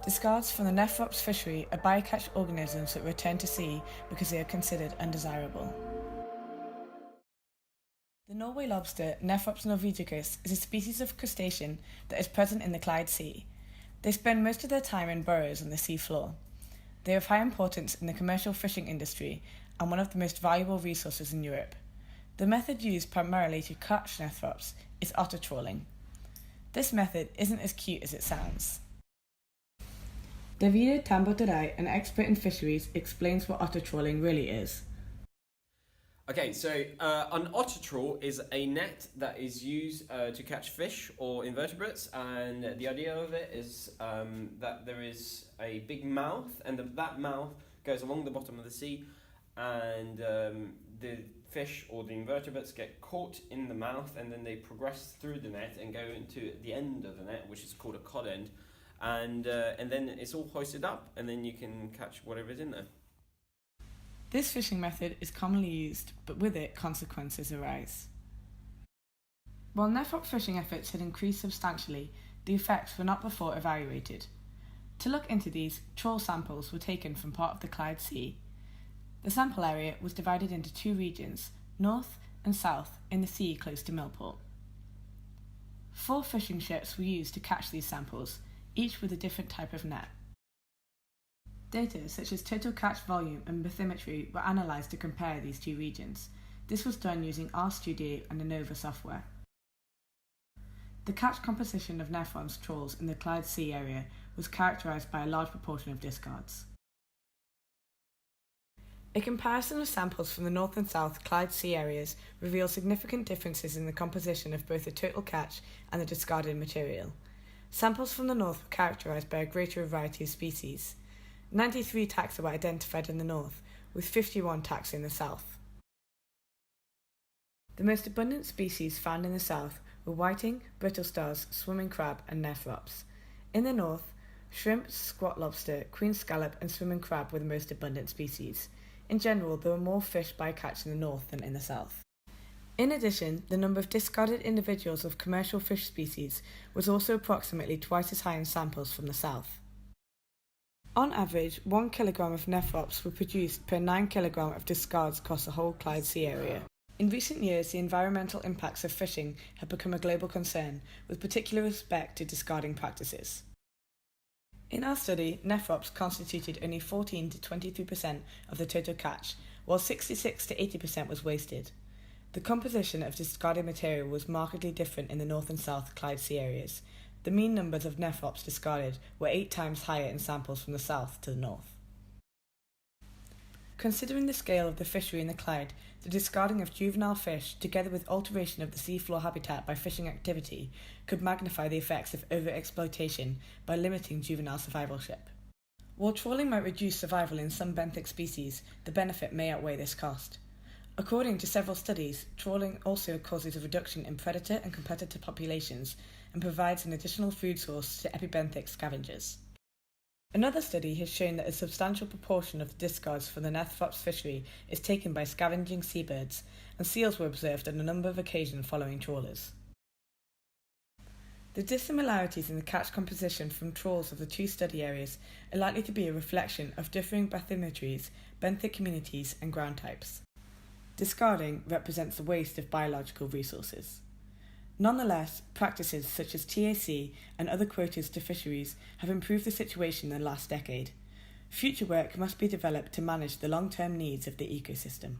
Discards from the Nephrops fishery are bycatch organisms that return to sea because they are considered undesirable. The Norway lobster, Nephrops norvegicus, is a species of crustacean that is present in the Clyde Sea. They spend most of their time in burrows on the sea floor. They are of high importance in the commercial fishing industry and one of the most valuable resources in Europe. The method used primarily to catch nephrops is otter trawling. This method isn't as cute as it sounds. Davide Tamboterai, an expert in fisheries, explains what otter trawling really is. Okay, so an otter trawl is a net that is used to catch fish or invertebrates, and the idea of it is that there is a big mouth, and that mouth goes along the bottom of the sea, and the fish or the invertebrates get caught in the mouth, and then they progress through the net and go into the end of the net, which is called a cod end, and then it's all hoisted up, and then you can catch whatever is in there. This fishing method is commonly used, but with it, consequences arise. While nephrop fishing efforts had increased substantially, the effects were not before evaluated. To look into these, trawl samples were taken from part of the Clyde Sea. The sample area was divided into two regions, north and south, in the sea close to Millport. 4 fishing ships were used to catch these samples, each with a different type of net. Data such as total catch volume and bathymetry were analysed to compare these two regions. This was done using RStudio and ANOVA software. The catch composition of Nephrops trawls in the Clyde Sea area was characterised by a large proportion of discards. A comparison of samples from the north and south Clyde Sea areas reveals significant differences in the composition of both the total catch and the discarded material. Samples from the north were characterised by a greater variety of species. 93 taxa were identified in the north, with 51 taxa in the south. The most abundant species found in the south were whiting, brittle stars, swimming crab and nephrops. In the north, shrimp, squat lobster, queen scallop and swimming crab were the most abundant species. In general, there were more fish bycatch in the north than in the south. In addition, the number of discarded individuals of commercial fish species was also approximately twice as high in samples from the south. On average, 1 kilogram of nephrops were produced per 9 kilogram of discards across the whole Clyde Sea area. In recent years, the environmental impacts of fishing have become a global concern, with particular respect to discarding practices. In our study, nephrops constituted only 14 to 23% of the total catch, while 66 to 80% was wasted. The composition of discarded material was markedly different in the north and south Clyde Sea areas. The mean numbers of nephrops discarded were 8 times higher in samples from the south to the north. Considering the scale of the fishery in the Clyde, the discarding of juvenile fish, together with alteration of the seafloor habitat by fishing activity, could magnify the effects of overexploitation by limiting juvenile survivalship. While trawling might reduce survival in some benthic species, the benefit may outweigh this cost. According to several studies, trawling also causes a reduction in predator and competitor populations and provides an additional food source to epibenthic scavengers. Another study has shown that a substantial proportion of the discards from the Nephrops fishery is taken by scavenging seabirds, and seals were observed on a number of occasions following trawlers. The dissimilarities in the catch composition from trawls of the two study areas are likely to be a reflection of differing bathymetries, benthic communities and ground types. Discarding represents the waste of biological resources. Nonetheless, practices such as TAC and other quotas to fisheries have improved the situation in the last decade. Future work must be developed to manage the long-term needs of the ecosystem.